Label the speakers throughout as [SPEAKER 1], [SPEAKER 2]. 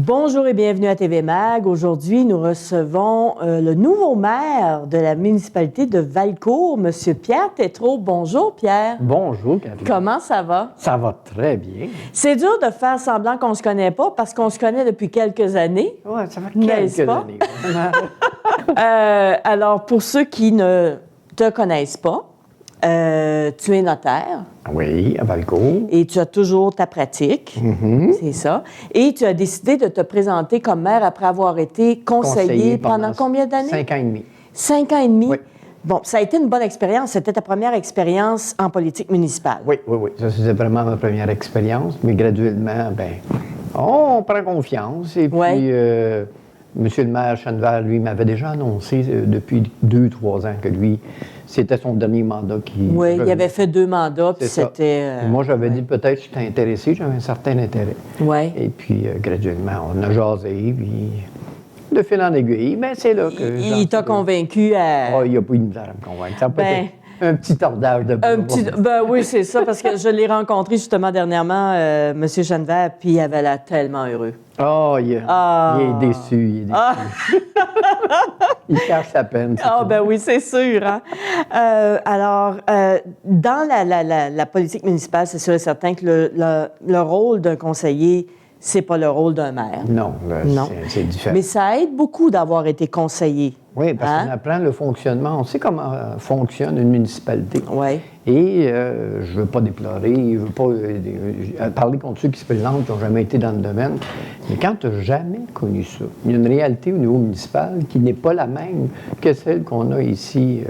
[SPEAKER 1] Bonjour et bienvenue à TV Mag. Aujourd'hui, nous recevons le nouveau maire de la municipalité de Valcourt, M. Pierre Tétrault. Bonjour, Pierre.
[SPEAKER 2] Bonjour, Catherine.
[SPEAKER 1] Comment ça va?
[SPEAKER 2] Ça va très bien.
[SPEAKER 1] C'est dur de faire semblant qu'on ne se connaît pas parce qu'on se connaît depuis quelques années.
[SPEAKER 2] Oui, ça fait
[SPEAKER 1] N'est-ce
[SPEAKER 2] quelques
[SPEAKER 1] pas?
[SPEAKER 2] années.
[SPEAKER 1] Alors, pour ceux qui ne te connaissent pas, tu es notaire.
[SPEAKER 2] Oui, à Valcourt.
[SPEAKER 1] Et tu as toujours ta pratique, c'est ça. Et tu as décidé de te présenter comme maire après avoir été conseiller pendant combien d'années?
[SPEAKER 2] 5 ans et demi.
[SPEAKER 1] 5 ans et demi?
[SPEAKER 2] Oui.
[SPEAKER 1] Bon, ça a été une bonne expérience. C'était ta première expérience en politique municipale.
[SPEAKER 2] Oui. Ça, c'était vraiment ma première expérience. Mais graduellement, on prend confiance. Et puis, Monsieur le maire Chenneval, lui, m'avait déjà annoncé depuis 2-3 ans que lui, c'était son dernier mandat qui...
[SPEAKER 1] Oui, il avait fait 2 mandats, puis c'était...
[SPEAKER 2] Moi, j'avais dit peut-être que j'étais intéressé, j'avais un certain intérêt.
[SPEAKER 1] Oui.
[SPEAKER 2] Et puis, graduellement, on a jasé, puis de fil en aiguille, bien, c'est là que...
[SPEAKER 1] Il t'a convaincu à...
[SPEAKER 2] Oh, il n'y a pas eu de misère à me convaincre. Ça a pas été un petit tordage de bras.
[SPEAKER 1] Ben oui, c'est ça, parce que je l'ai rencontré justement dernièrement, M. Chenneval, puis il avait l'air tellement heureux.
[SPEAKER 2] Oh, il est déçu, Il cache sa peine.
[SPEAKER 1] Ben oui, c'est sûr. Hein? Alors, dans la politique municipale, c'est sûr et certain que le rôle d'un conseiller, c'est pas le rôle d'un maire.
[SPEAKER 2] Non, c'est différent.
[SPEAKER 1] Mais ça aide beaucoup d'avoir été conseiller.
[SPEAKER 2] Oui, parce qu'on apprend le fonctionnement. On sait comment fonctionne une municipalité.
[SPEAKER 1] Oui.
[SPEAKER 2] Et je ne veux pas déplorer, je ne veux pas parler contre ceux qui se présentent, qui n'ont jamais été dans le domaine. Mais quand tu n'as jamais connu ça, il y a une réalité au niveau municipal qui n'est pas la même que celle qu'on a ici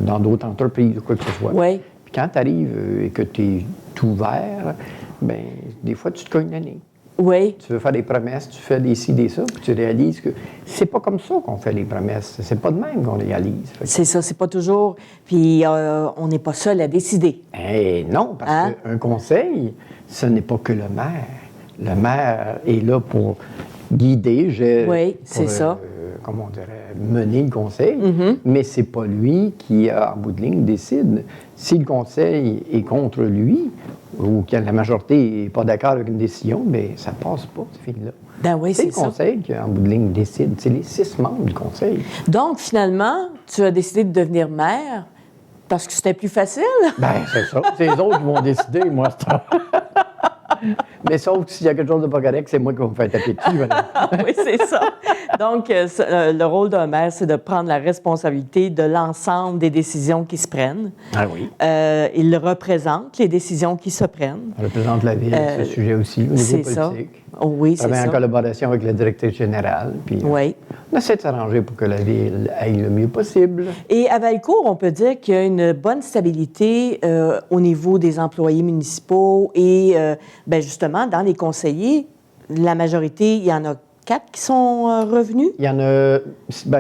[SPEAKER 2] dans d'autres entreprises ou quoi que ce soit.
[SPEAKER 1] Oui.
[SPEAKER 2] Puis quand tu arrives et que tu es ouvert, bien, des fois, tu te cognes la nez.
[SPEAKER 1] Oui.
[SPEAKER 2] Tu veux faire des promesses, tu fais des ci, des ça, puis tu réalises que c'est pas comme ça qu'on fait les promesses. C'est pas de même qu'on réalise.
[SPEAKER 1] C'est ça, c'est pas toujours... Puis on n'est pas seul à décider.
[SPEAKER 2] Eh non, parce qu'un conseil, ce n'est pas que le maire. Le maire est là pour guider, comment on dirait, mener le conseil, mais c'est pas lui qui, en bout de ligne, décide. Si le conseil est contre lui, ou que la majorité n'est pas d'accord avec une décision, bien, ça passe pas, c'est fini là.
[SPEAKER 1] Ben oui,
[SPEAKER 2] c'est le conseil qui, en bout de ligne, décide. C'est les 6 membres du conseil.
[SPEAKER 1] Donc, finalement, tu as décidé de devenir maire parce que c'était plus facile?
[SPEAKER 2] Bien, c'est ça. C'est les autres qui vont décider, moi, c'est Mais sauf que s'il y a quelque chose de pas correct, c'est moi qui vais me faire taper dessus.
[SPEAKER 1] Oui, c'est ça. Donc, le rôle d'un maire, c'est de prendre la responsabilité de l'ensemble des décisions qui se prennent.
[SPEAKER 2] Ah oui.
[SPEAKER 1] Il représente les décisions qui se prennent.
[SPEAKER 2] On représente la ville, ce sujet aussi, au niveau politique.
[SPEAKER 1] Ça. Oh, oui, c'est ça.
[SPEAKER 2] Travaille en collaboration avec la directrice générale. Puis on essaie de s'arranger pour que la ville aille le mieux possible.
[SPEAKER 1] Et à Valcourt, on peut dire qu'il y a une bonne stabilité au niveau des employés municipaux et, justement, dans les conseillers, la majorité, il y en a 4 qui sont revenus?
[SPEAKER 2] Il y en a,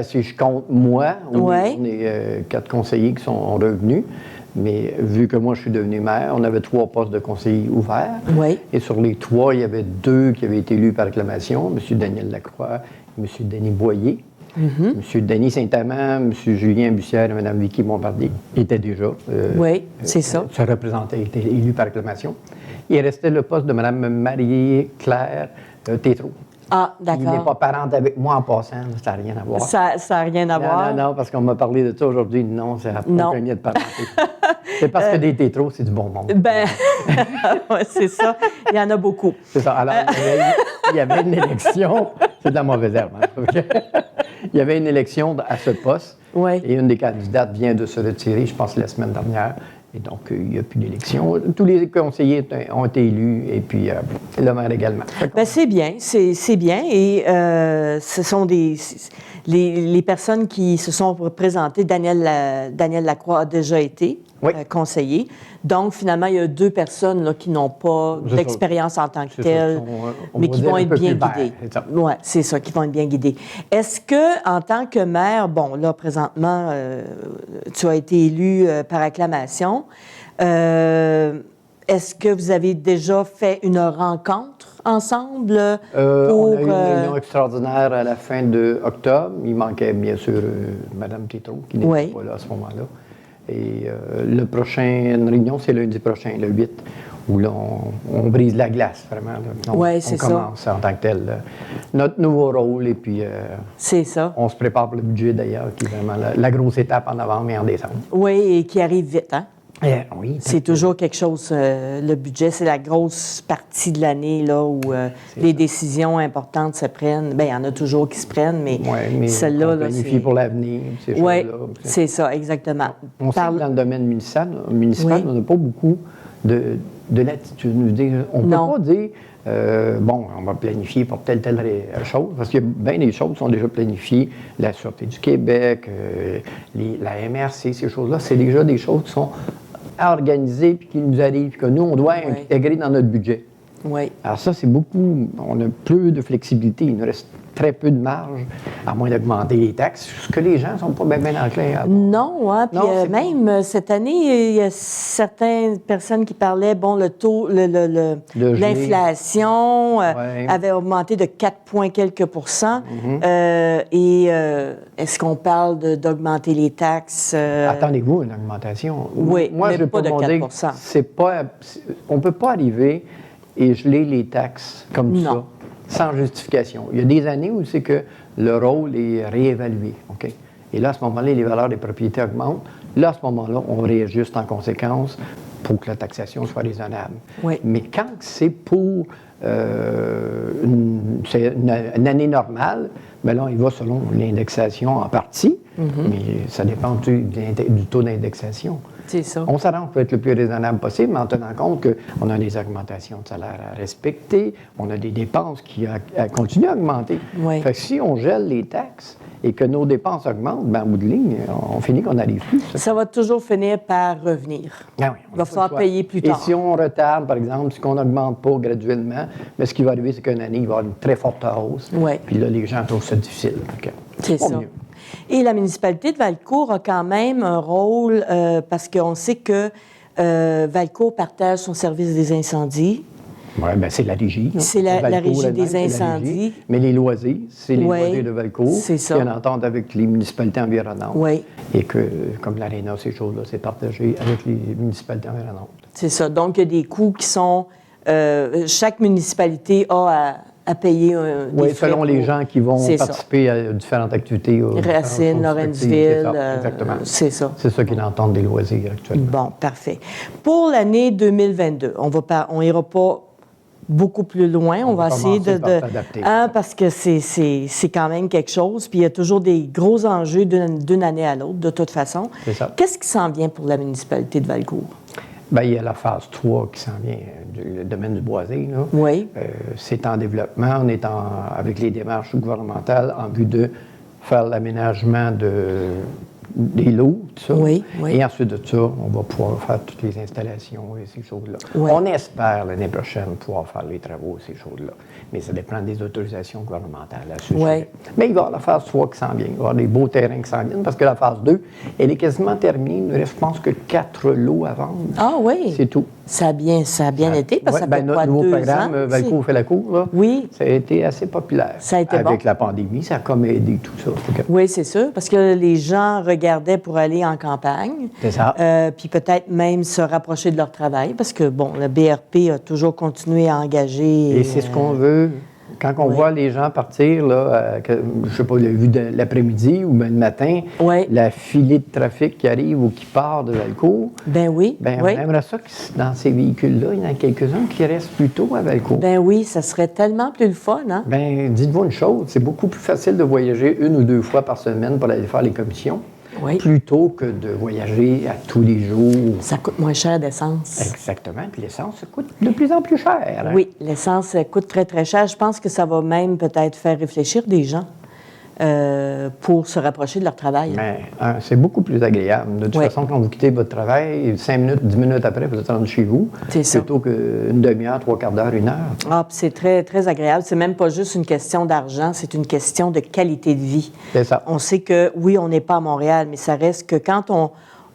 [SPEAKER 2] si je compte moi, on est 4 conseillers qui sont revenus. Mais vu que moi, je suis devenu maire, on avait 3 postes de conseillers ouverts.
[SPEAKER 1] Oui.
[SPEAKER 2] Et sur les 3, il y avait 2 qui avaient été élus par acclamation, M. Daniel Lacroix et M. Denis Boyer. M. Denis Saint-Amand, M. Julien Bussière et Mme Vicky Bombardier étaient déjà.
[SPEAKER 1] C'est ça.
[SPEAKER 2] Se représentaient, étaient élus par acclamation. Il restait le poste de Mme Marie-Claire Tétrault.
[SPEAKER 1] Ah, d'accord.
[SPEAKER 2] Il n'est pas parente avec moi en passant, ça n'a rien à voir.
[SPEAKER 1] Ça n'a rien à voir?
[SPEAKER 2] Non, parce qu'on m'a parlé de ça aujourd'hui. Non, ça n'a pas un lien de parenté. C'est parce que des tétros, c'est du bon monde.
[SPEAKER 1] C'est ça. Il y en a beaucoup.
[SPEAKER 2] C'est ça. Alors, il y avait une élection. C'est de la mauvaise herbe. Hein? Il y avait une élection à ce poste. Et une des candidates vient de se retirer, je pense, la semaine dernière. Et donc, il n'y a plus d'élection. Tous les conseillers ont été élus, et puis le maire également.
[SPEAKER 1] C'est bien, c'est bien. Et ce sont les personnes qui se sont représentées. Daniel Lacroix a déjà été conseiller. Donc, finalement, il y a 2 personnes là, qui n'ont pas d'expérience en tant que telle, mais qui vont être bien guidées. Oui, c'est ça, qui vont être bien guidées. Est-ce que, en tant que maire, bon, là, présentement, tu as été élu par acclamation, est-ce que vous avez déjà fait une rencontre ensemble?
[SPEAKER 2] On a eu une réunion extraordinaire à la fin de octobre. Il manquait, bien sûr, Mme Tétrault, qui n'était pas là à ce moment-là. Et la prochaine réunion, c'est lundi prochain, le 8, où là, on brise la glace, vraiment.
[SPEAKER 1] Oui, c'est ça.
[SPEAKER 2] On commence en tant que tel notre nouveau rôle, et puis
[SPEAKER 1] c'est ça.
[SPEAKER 2] On se prépare pour le budget, d'ailleurs, qui est vraiment la grosse étape en novembre et en décembre.
[SPEAKER 1] Oui, et qui arrive vite, hein?
[SPEAKER 2] Oui.
[SPEAKER 1] C'est toujours quelque chose, le budget, c'est la grosse partie de l'année là, où les décisions importantes se prennent. Bien, il y en a toujours qui se prennent, mais celle-là...
[SPEAKER 2] On planifie pour l'avenir, ces choses-là.
[SPEAKER 1] Oui, c'est ça, exactement.
[SPEAKER 2] On sait que dans le domaine municipal, on n'a pas beaucoup de latitude. On ne peut pas dire, on va planifier pour telle chose, parce que bien des choses sont déjà planifiées. La Sûreté du Québec, la MRC, ces choses-là, c'est déjà des choses qui sont à organiser puis qui nous arrivent, que nous, on doit intégrer dans notre budget.
[SPEAKER 1] Oui.
[SPEAKER 2] Alors ça, c'est beaucoup, on a plus de flexibilité, il nous reste très peu de marge, à moins d'augmenter les taxes, ce que les gens ne sont pas bien enclins à voir.
[SPEAKER 1] Non, hein, puis même cette année, il y a certaines personnes qui parlaient, le taux, l'inflation avait augmenté de 4 points quelques %. Est-ce qu'on parle d'augmenter les taxes?
[SPEAKER 2] Attendez-vous une augmentation?
[SPEAKER 1] Oui,
[SPEAKER 2] moi,
[SPEAKER 1] mais
[SPEAKER 2] je
[SPEAKER 1] pas de 4
[SPEAKER 2] on ne peut pas arriver et geler les taxes comme ça, sans justification. Il y a des années où c'est que le rôle est réévalué. OK? Et là, à ce moment-là, les valeurs des propriétés augmentent. Là, à ce moment-là, on réajuste en conséquence pour que la taxation soit raisonnable.
[SPEAKER 1] Oui.
[SPEAKER 2] Mais quand c'est pour une année normale, bien là, il va selon l'indexation en partie, mais ça dépend du taux d'indexation.
[SPEAKER 1] C'est ça.
[SPEAKER 2] On s'arrange pour être le plus raisonnable possible, mais en tenant compte qu'on a des augmentations de salaire à respecter, on a des dépenses qui continuent à augmenter.
[SPEAKER 1] Oui.
[SPEAKER 2] Fait que si on gèle les taxes et que nos dépenses augmentent, bien, en bout de ligne, on finit qu'on n'arrive plus.
[SPEAKER 1] Ça va toujours finir par revenir.
[SPEAKER 2] Ah oui,
[SPEAKER 1] il va falloir payer plus tard.
[SPEAKER 2] Et si on retarde, par exemple, si on n'augmente pas graduellement, bien, ce qui va arriver, c'est qu'une année, il va y avoir une très forte hausse.
[SPEAKER 1] Oui.
[SPEAKER 2] Puis là, les gens trouvent ça difficile.
[SPEAKER 1] C'est ça. Mieux. Et la municipalité de Valcourt a quand même un rôle, parce qu'on sait que Valcourt partage son service des incendies.
[SPEAKER 2] Oui, bien, c'est la régie.
[SPEAKER 1] C'est la régie des incendies.
[SPEAKER 2] Mais les loisirs, c'est les loisirs de Valcourt.
[SPEAKER 1] C'est ça.
[SPEAKER 2] Qui en entendent avec les municipalités environnantes.
[SPEAKER 1] Oui.
[SPEAKER 2] Et que, comme l'Aréna, ces choses-là, c'est partagé avec les municipalités environnantes.
[SPEAKER 1] C'est ça. Donc, il y a des coûts qui sont... chaque municipalité a à payer des frais
[SPEAKER 2] selon les gens qui vont participer à différentes activités.
[SPEAKER 1] Racine, Lawrenceville.
[SPEAKER 2] Exactement.
[SPEAKER 1] C'est ça.
[SPEAKER 2] C'est ça qu'ils entendent des loisirs actuellement.
[SPEAKER 1] Bon, parfait. Pour l'année 2022, on n'ira pas beaucoup plus loin. On va essayer de parce que c'est quand même quelque chose. Puis il y a toujours des gros enjeux d'une année à l'autre, de toute façon.
[SPEAKER 2] C'est ça.
[SPEAKER 1] Qu'est-ce qui s'en vient pour la municipalité de Valcourt?
[SPEAKER 2] Bien, il y a la phase 3 qui s'en vient, le domaine du boisé. Là.
[SPEAKER 1] Oui.
[SPEAKER 2] C'est en développement. On est avec les démarches gouvernementales en vue de faire l'aménagement des lots, tout ça.
[SPEAKER 1] Oui, oui.
[SPEAKER 2] Et ensuite de ça, on va pouvoir faire toutes les installations et ces choses-là.
[SPEAKER 1] Oui.
[SPEAKER 2] On espère l'année prochaine pouvoir faire les travaux et ces choses-là. Mais ça dépend des autorisations gouvernementales à ce sujet. Mais il va y avoir la phase 3 qui s'en vient. Il va y avoir des beaux terrains qui s'en viennent parce que la phase 2, elle est quasiment terminée. Il ne reste, je pense, que 4 lots à vendre.
[SPEAKER 1] Ah oui?
[SPEAKER 2] C'est tout.
[SPEAKER 1] Ça a bien été parce que ça fait
[SPEAKER 2] notre nouveau programme, Valcourt fait la cour, là,
[SPEAKER 1] oui.
[SPEAKER 2] Ça a été assez populaire.
[SPEAKER 1] Ça a été
[SPEAKER 2] avec la pandémie, ça a comme aidé tout ça.
[SPEAKER 1] Oui, c'est sûr, parce que les gens regardaient pour aller en campagne.
[SPEAKER 2] C'est ça.
[SPEAKER 1] Puis peut-être même se rapprocher de leur travail, parce que, bon, le BRP a toujours continué à engager.
[SPEAKER 2] Et c'est ce qu'on veut. Quand on voit les gens partir, là, je ne sais pas, vu de l'après-midi ou bien le matin, la filée de trafic qui arrive ou qui part de Valcourt, on aimerait ça que dans ces véhicules-là, il y en a quelques-uns qui restent plutôt à Valcourt.
[SPEAKER 1] Ben oui, ça serait tellement plus le fun, hein?
[SPEAKER 2] Bien, dites-vous une chose, c'est beaucoup plus facile de voyager 1 ou 2 fois par semaine pour aller faire les commissions. Plutôt que de voyager à tous les jours.
[SPEAKER 1] Ça coûte moins cher d'essence.
[SPEAKER 2] Exactement. Puis l'essence, ça coûte de plus en plus cher. Hein?
[SPEAKER 1] Oui, l'essence coûte très, très cher. Je pense que ça va même peut-être faire réfléchir des gens pour se rapprocher de leur travail.
[SPEAKER 2] Mais, c'est beaucoup plus agréable. De toute façon, quand vous quittez votre travail, 5 minutes, 10 minutes après, vous êtes rendu chez vous.
[SPEAKER 1] C'est ça.
[SPEAKER 2] Plutôt qu'une demi-heure, 3/4 d'heure, 1 heure.
[SPEAKER 1] Ah, puis c'est très, très agréable. C'est même pas juste une question d'argent, c'est une question de qualité de vie.
[SPEAKER 2] C'est ça.
[SPEAKER 1] On sait que, oui, on n'est pas à Montréal, mais ça reste que quand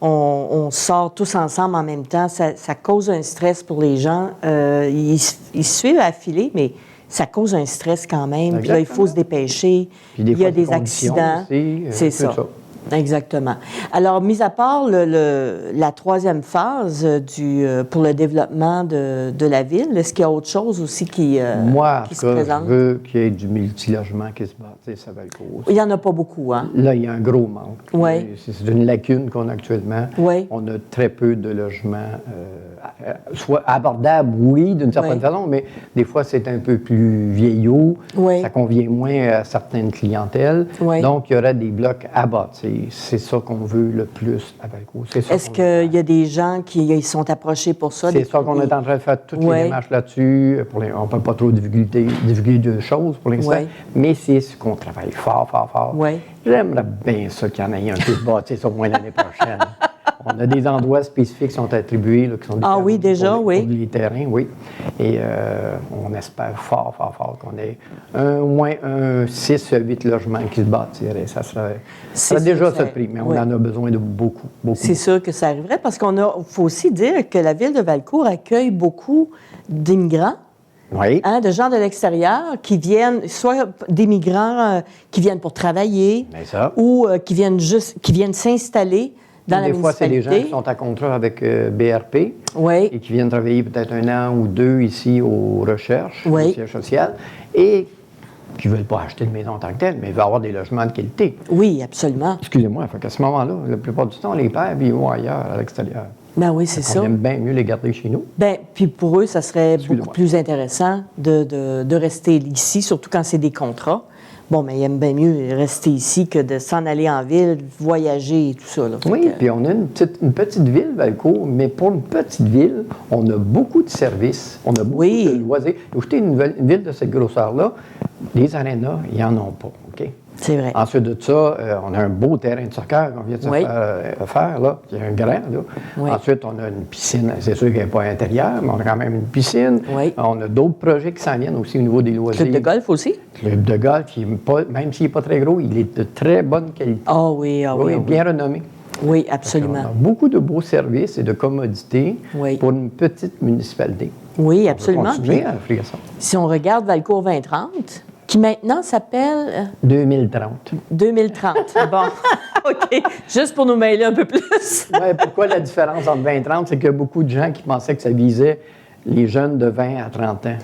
[SPEAKER 1] on sort tous ensemble en même temps, ça cause un stress pour les gens. Ils suivent à filer, mais ça cause un stress quand même. Puis là, il faut se dépêcher.
[SPEAKER 2] Puis des
[SPEAKER 1] il y a
[SPEAKER 2] fois,
[SPEAKER 1] des accidents.
[SPEAKER 2] C'est ça.
[SPEAKER 1] Exactement. Alors, mis à part la troisième phase pour le développement de la ville, est-ce qu'il y a autre chose aussi qui se présente?
[SPEAKER 2] Je veux qu'il y ait du multilogement qui se bâtisse à Valcourt.
[SPEAKER 1] Il n'y en a pas beaucoup, hein?
[SPEAKER 2] Là, il y a un gros manque.
[SPEAKER 1] Oui.
[SPEAKER 2] C'est une lacune qu'on a actuellement.
[SPEAKER 1] Oui.
[SPEAKER 2] On a très peu de logements, soit abordables, oui, d'une certaine façon, mais des fois, c'est un peu plus vieillot.
[SPEAKER 1] Oui.
[SPEAKER 2] Ça convient moins à certaines clientèles.
[SPEAKER 1] Oui.
[SPEAKER 2] Donc, il y aura des blocs à bâtir. C'est ça qu'on veut le plus à Valcourt.
[SPEAKER 1] Est-ce qu'il y a des gens qui sont approchés pour ça?
[SPEAKER 2] C'est ça qu'on est en train de faire toutes les démarches là-dessus. On ne peut pas trop divulguer de choses pour l'instant, mais c'est ce qu'on travaille fort, fort, fort.
[SPEAKER 1] Oui.
[SPEAKER 2] J'aimerais bien ça qu'il y en ait un peu de bâtisse au moins l'année prochaine. On a des endroits spécifiques qui sont attribués, là, qui sont pour les terrains, oui. Et on espère fort, fort, fort qu'on ait au moins 6 à 8 logements qui se bâtiraient. Ça serait déjà ça le prix, mais on en a besoin de beaucoup, beaucoup.
[SPEAKER 1] C'est sûr que ça arriverait parce faut aussi dire que la ville de Valcourt accueille beaucoup d'immigrants.
[SPEAKER 2] Oui.
[SPEAKER 1] Hein, de gens de l'extérieur qui viennent, soit des migrants qui viennent pour travailler, ou qui viennent s'installer dans la municipalité.
[SPEAKER 2] Des fois, c'est des gens qui sont à contrat avec BRP et qui viennent travailler peut-être 1 an ou 2 ici aux recherches, au siège social, et qui ne veulent pas acheter de maison en tant que telle, mais veulent avoir des logements de qualité.
[SPEAKER 1] Oui, absolument.
[SPEAKER 2] Excusez-moi, qu'à ce moment-là, la plupart du temps, on les perd et ils vont ailleurs, à l'extérieur.
[SPEAKER 1] Ben oui, c'est ça.
[SPEAKER 2] On aime bien mieux les garder chez nous.
[SPEAKER 1] Bien, puis pour eux, ça serait beaucoup plus intéressant de rester ici, surtout quand c'est des contrats. Bon, mais ils aiment bien mieux rester ici que de s'en aller en ville, voyager et tout ça. Là.
[SPEAKER 2] Oui, puis on a une petite ville, Valcourt, mais pour une petite ville, on a beaucoup de services, on a beaucoup de loisirs. Écoutez, une ville de cette grosseur-là, les arénas, ils n'en ont pas, OK?
[SPEAKER 1] C'est vrai.
[SPEAKER 2] Ensuite de ça, on a un beau terrain de soccer qu'on vient de faire, là, qui est un grand, là. Oui. Ensuite, on a une piscine. C'est sûr qu'elle n'est pas intérieure, mais on a quand même une piscine.
[SPEAKER 1] Oui.
[SPEAKER 2] On a d'autres projets qui s'en viennent aussi au niveau des loisirs.
[SPEAKER 1] Club de golf aussi?
[SPEAKER 2] Club de golf, même s'il n'est pas très gros, il est de très bonne qualité.
[SPEAKER 1] Ah oui,
[SPEAKER 2] bien renommé.
[SPEAKER 1] Oui, absolument.
[SPEAKER 2] On a beaucoup de beaux services et de commodités pour une petite municipalité.
[SPEAKER 1] Oui, absolument.
[SPEAKER 2] On va continuer à offrir ça.
[SPEAKER 1] Si on regarde Valcourt 2030, qui maintenant s'appelle...
[SPEAKER 2] 2030.
[SPEAKER 1] 2030, bon. OK. Juste pour nous mêler un peu plus.
[SPEAKER 2] Oui, pourquoi la différence entre 20 et 30? C'est qu'il y a beaucoup de gens qui pensaient que ça visait les jeunes de 20 à 30 ans.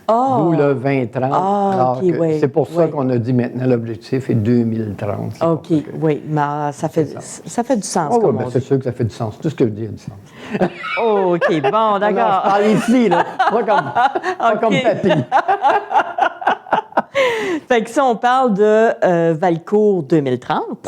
[SPEAKER 2] D'où le 2030. C'est pour ça qu'on a dit maintenant l'objectif est 2030.
[SPEAKER 1] OK, oui, mais ça fait du sens.
[SPEAKER 2] C'est sûr que ça fait du sens. Tout ce que je dis a du sens.
[SPEAKER 1] OK, bon, d'accord.
[SPEAKER 2] Je parle ici, là. Pas comme papy.
[SPEAKER 1] Fait que si on parle de Valcourt 2030,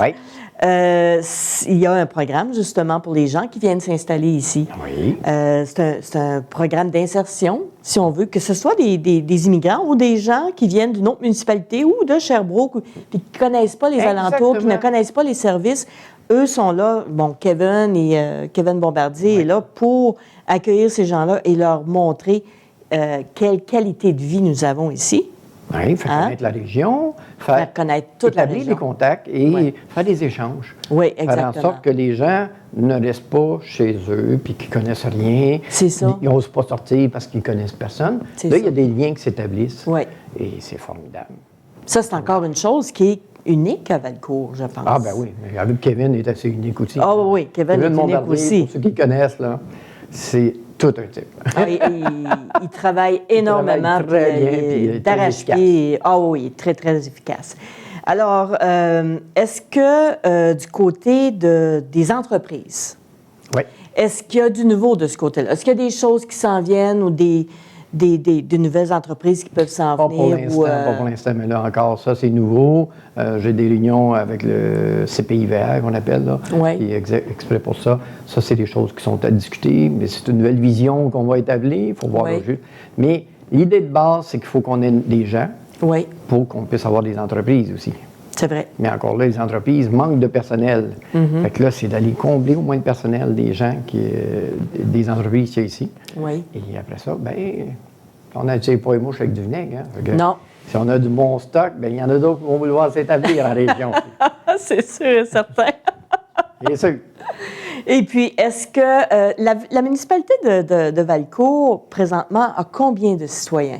[SPEAKER 1] il y a un programme justement pour les gens qui viennent s'installer ici.
[SPEAKER 2] Oui.
[SPEAKER 1] C'est un programme d'insertion, si on veut, que ce soit des immigrants ou des gens qui viennent d'une autre municipalité ou de Sherbrooke, puis qui ne connaissent pas les alentours, qui ne connaissent pas les services. Eux sont là, Kevin Bombardier est là pour accueillir ces gens-là et leur montrer quelle qualité de vie nous avons ici.
[SPEAKER 2] Oui, faire connaître la région,
[SPEAKER 1] faire connaître toute la région.
[SPEAKER 2] Établir des contacts et faire des échanges.
[SPEAKER 1] Oui, exactement.
[SPEAKER 2] Faire en sorte que les gens ne restent pas chez eux puis qu'ils ne connaissent rien.
[SPEAKER 1] C'est ça.
[SPEAKER 2] Ils n'osent pas sortir parce qu'ils ne connaissent personne. Là, il y a des liens qui s'établissent.
[SPEAKER 1] Oui.
[SPEAKER 2] Et c'est formidable.
[SPEAKER 1] Ça, c'est encore une chose qui est unique à Valcourt, je pense.
[SPEAKER 2] Ah, ben oui. Mais Kevin est assez unique aussi.
[SPEAKER 1] Ah oui, Kevin est unique aussi.
[SPEAKER 2] Pour ceux qui le connaissent, là, c'est tout un type.
[SPEAKER 1] Il travaille énormément.
[SPEAKER 2] Il travaille très bien,
[SPEAKER 1] d'arrache-pied. Ah oui, très, très efficace. Alors, est-ce que du côté des entreprises, est-ce qu'il y a du nouveau de ce côté-là? Est-ce qu'il y a des choses qui s'en viennent ou des nouvelles entreprises qui peuvent s'en venir?
[SPEAKER 2] Pas pour l'instant, mais là encore, ça, c'est nouveau. J'ai des réunions avec le CPIVR, qu'on appelle, là, qui est exprès pour ça. Ça, c'est des choses qui sont à discuter, mais c'est une nouvelle vision qu'on va établir. Il faut voir le jeu. Mais l'idée de base, c'est qu'il faut qu'on ait des gens pour qu'on puisse avoir des entreprises aussi.
[SPEAKER 1] C'est vrai.
[SPEAKER 2] Mais encore là, les entreprises manquent de personnel. Fait que là, c'est d'aller combler au moins de personnel des gens, des entreprises qu'il y a ici.
[SPEAKER 1] Oui.
[SPEAKER 2] Et après ça, bien, on n'attire pas les mouches avec du vinaigre. Hein?
[SPEAKER 1] Non.
[SPEAKER 2] Si on a du bon stock, bien, il y en a d'autres qui vont vouloir s'établir en région.
[SPEAKER 1] C'est sûr et certain.
[SPEAKER 2] Bien sûr.
[SPEAKER 1] Et puis, est-ce que la municipalité de Valcourt, présentement, a combien de citoyens?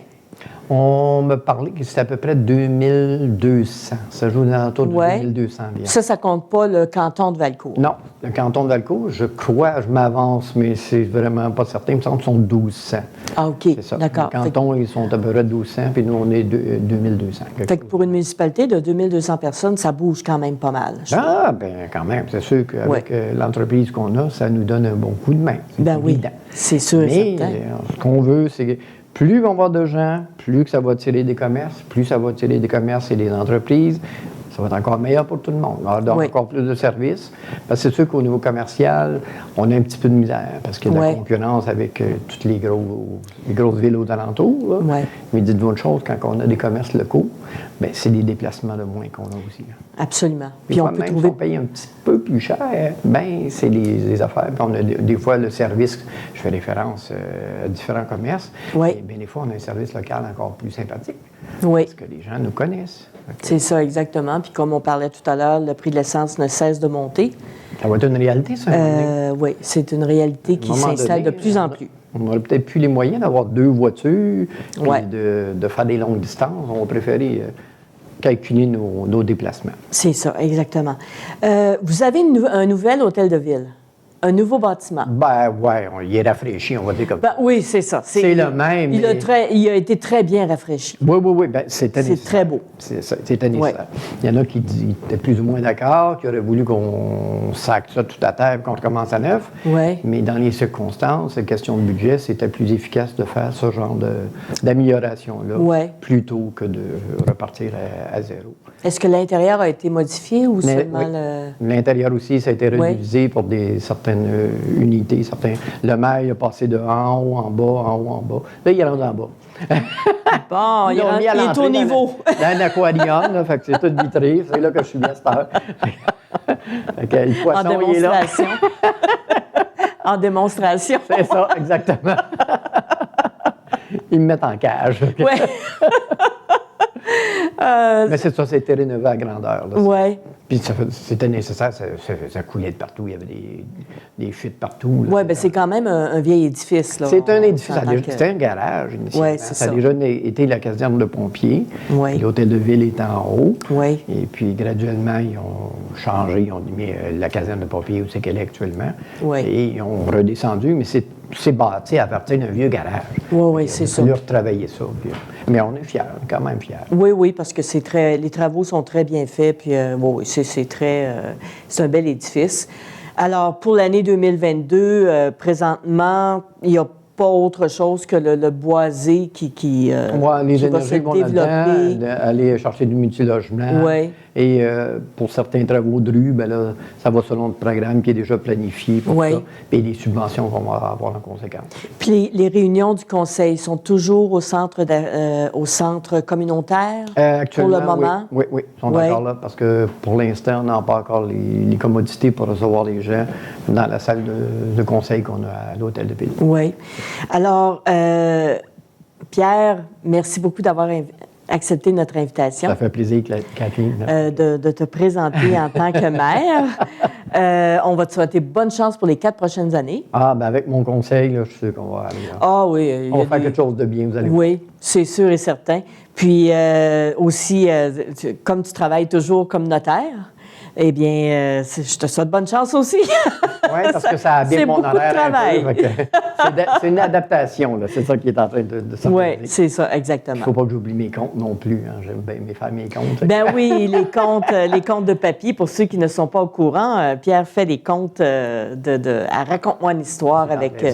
[SPEAKER 2] On me parlait que c'était à peu près 2200. Ça joue dans autour de 2200 biens.
[SPEAKER 1] Ça compte pas le canton de Valcourt?
[SPEAKER 2] Non, le canton de Valcourt, je crois, je m'avance, mais c'est vraiment pas certain. Il me semble qu'ils sont 1200.
[SPEAKER 1] Ah, OK,
[SPEAKER 2] c'est ça.
[SPEAKER 1] d'accord.
[SPEAKER 2] Les cantons, ils sont à peu près 1200, puis nous, on est 2200.
[SPEAKER 1] Fait que pour une municipalité de 2200 personnes, ça bouge quand même pas mal.
[SPEAKER 2] Ah, bien, quand même. C'est sûr qu'avec l'entreprise qu'on a, ça nous donne un bon coup de main.
[SPEAKER 1] Ben oui, c'est sûr et certain.
[SPEAKER 2] Ce qu'on veut, c'est que plus on va avoir de gens, plus que ça va attirer des commerces, plus ça va attirer des commerces et des entreprises, ça va être encore meilleur pour tout le monde. Alors, donc, encore plus de services. Parce que c'est sûr qu'au niveau commercial, on a un petit peu de misère parce qu'il y a de la concurrence avec toutes les grosses villes aux alentours. Mais dites-vous une chose, quand on a des commerces locaux, bien, c'est des déplacements de moins qu'on a aussi.
[SPEAKER 1] Absolument.
[SPEAKER 2] Puis on peut même si on paye un petit peu plus cher, bien, c'est les affaires. Puis on a des fois le service, je fais référence à différents commerces, et bien, des fois, on a un service local encore plus sympathique. Parce que les gens nous connaissent.
[SPEAKER 1] C'est ça, exactement. Puis comme on parlait tout à l'heure, le prix de l'essence ne cesse de monter.
[SPEAKER 2] Ça va être une réalité, ça?
[SPEAKER 1] Oui, c'est une réalité qui s'installe de plus en plus.
[SPEAKER 2] On n'aurait peut-être plus les moyens d'avoir 2 voitures, puis de faire des longues distances. On va préférer calculer nos déplacements.
[SPEAKER 1] C'est ça, exactement. Vous avez un nouvel hôtel de ville. Un nouveau bâtiment.
[SPEAKER 2] Ben oui, il est rafraîchi, on va dire comme ça.
[SPEAKER 1] Oui, c'est ça.
[SPEAKER 2] C'est le même.
[SPEAKER 1] Il a été très bien rafraîchi.
[SPEAKER 2] Oui. Ben, c'était nécessaire.
[SPEAKER 1] C'est très beau.
[SPEAKER 2] C'était nécessaire. Il y en a qui étaient plus ou moins d'accord, qui auraient voulu qu'on sac ça tout à terre, qu'on recommence à neuf. Mais dans les circonstances, question de budget, c'était plus efficace de faire ce genre d'amélioration-là plutôt que de repartir à zéro.
[SPEAKER 1] Est-ce que l'intérieur a été modifié ou seulement
[SPEAKER 2] L'intérieur aussi, ça a été révisé pour certaines unités. Le maire, il a passé de en haut, en bas, en haut, en bas. Là, il est rendu en bas.
[SPEAKER 1] Bon, il est au niveau.
[SPEAKER 2] Dans un aquarium, là, fait que c'est tout vitré. C'est là que je suis bien à cette heure. Le poisson,
[SPEAKER 1] en démonstration. Il est là. En démonstration.
[SPEAKER 2] C'est ça, exactement. Ils me mettent en cage.
[SPEAKER 1] Oui.
[SPEAKER 2] Mais c'est ça, c'était rénové à grandeur.
[SPEAKER 1] Oui.
[SPEAKER 2] Puis c'était nécessaire, ça coulait de partout, il y avait des fuites partout.
[SPEAKER 1] Oui, bien c'est quand même un vieil édifice.
[SPEAKER 2] C'est un édifice, c'était un garage initialement.
[SPEAKER 1] Oui, c'est
[SPEAKER 2] ça a déjà été la caserne de pompiers.
[SPEAKER 1] Oui.
[SPEAKER 2] L'hôtel de ville est en haut.
[SPEAKER 1] Oui.
[SPEAKER 2] Et puis graduellement, ils ont changé, ils ont mis la caserne de pompiers où c'est qu'elle est actuellement.
[SPEAKER 1] Oui.
[SPEAKER 2] Et ils ont redescendu, mais c'est bâti à partir d'un vieux garage.
[SPEAKER 1] Oui, c'est ça.
[SPEAKER 2] Il a retravaillé ça. Mais on est fiers, quand même fiers.
[SPEAKER 1] Oui, parce que les travaux sont très bien faits, puis c'est un bel édifice. Alors, pour l'année 2022, présentement, il n'y a pas autre chose que le boisé qui
[SPEAKER 2] les énergies vont là-dedans, aller chercher du multilogement.
[SPEAKER 1] Oui.
[SPEAKER 2] Et pour certains travaux de rue, ben là, ça va selon le programme qui est déjà planifié pour ça. Et les subventions qu'on va avoir en conséquence.
[SPEAKER 1] Puis les réunions du conseil sont toujours au centre communautaire pour le moment?
[SPEAKER 2] Oui, ils sont encore là parce que pour l'instant, on n'a pas encore les commodités pour recevoir les gens dans la salle de conseil qu'on a à l'hôtel de ville.
[SPEAKER 1] Oui. Alors, Pierre, merci beaucoup d'avoir accepté notre invitation.
[SPEAKER 2] Ça fait plaisir, Kathleen.
[SPEAKER 1] De te présenter en tant que maire. On va te souhaiter bonne chance pour les 4 prochaines années.
[SPEAKER 2] Ah, bien avec mon conseil, là, je suis sûr qu'on va aller.
[SPEAKER 1] Ah oui.
[SPEAKER 2] On va faire quelque chose de bien, vous allez voir.
[SPEAKER 1] Oui, c'est sûr et certain. Puis aussi, comme tu travailles toujours comme notaire, eh bien, je te souhaite bonne chance aussi.
[SPEAKER 2] Oui, parce que ça abîme mon horaire un peu. C'est une adaptation, là. C'est ça qui est en train de s'en
[SPEAKER 1] Oui, c'est ça, exactement. Il
[SPEAKER 2] ne faut pas que j'oublie mes comptes non plus. Hein. J'aime bien faire mes comptes.
[SPEAKER 1] Ben oui, les comptes de papier, pour ceux qui ne sont pas au courant, Pierre fait des comptes Raconte-moi une histoire avec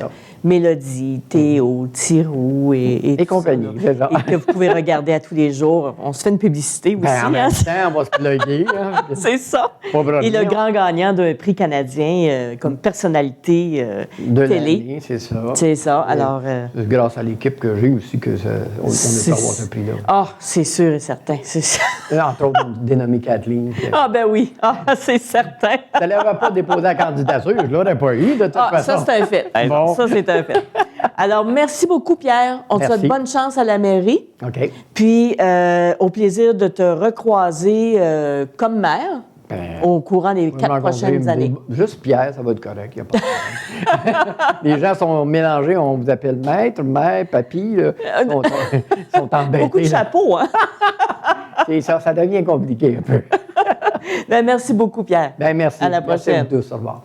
[SPEAKER 1] Mélodie, Théo, Thirou et
[SPEAKER 2] compagnie.
[SPEAKER 1] Et que vous pouvez regarder à tous les jours. On se fait une publicité aussi.
[SPEAKER 2] En même temps, on va se plugger. Hein.
[SPEAKER 1] C'est ça. Et le grand gagnant d'un prix canadien comme personnalité
[SPEAKER 2] de
[SPEAKER 1] télé.
[SPEAKER 2] C'est ça.
[SPEAKER 1] C'est ça. Alors,
[SPEAKER 2] c'est grâce à l'équipe que j'ai aussi qu'on a pu avoir ce prix-là.
[SPEAKER 1] Ah, c'est sûr et certain. C'est ça.
[SPEAKER 2] Entre autres, dénommé Kathleen.
[SPEAKER 1] Ah, ben oui. Ah, c'est certain.
[SPEAKER 2] Ça ne l'aurait pas déposé la candidature. Je ne l'aurais pas eu, de toute façon.
[SPEAKER 1] Ça, c'est un fait.
[SPEAKER 2] Bon.
[SPEAKER 1] Ça, c'est un fait. Alors, merci beaucoup, Pierre. On te souhaite bonne chance à la mairie.
[SPEAKER 2] OK.
[SPEAKER 1] Puis, au plaisir de te recroiser comme maire. au courant des 4 prochaines années.
[SPEAKER 2] Juste Pierre, ça va être correct. Y a pas de problème. Les gens sont mélangés, on vous appelle maître, mère, papy, là, sont embêtés.
[SPEAKER 1] Beaucoup de chapeaux, hein?
[SPEAKER 2] C'est ça devient compliqué un peu.
[SPEAKER 1] Ben, merci beaucoup, Pierre.
[SPEAKER 2] Ben, merci.
[SPEAKER 1] À la prochaine.
[SPEAKER 2] Merci à vous tous. Au revoir.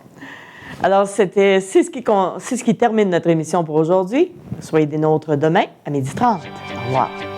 [SPEAKER 1] Alors, c'est ce qui termine notre émission pour aujourd'hui. Soyez des nôtres demain à 12h30. Au revoir.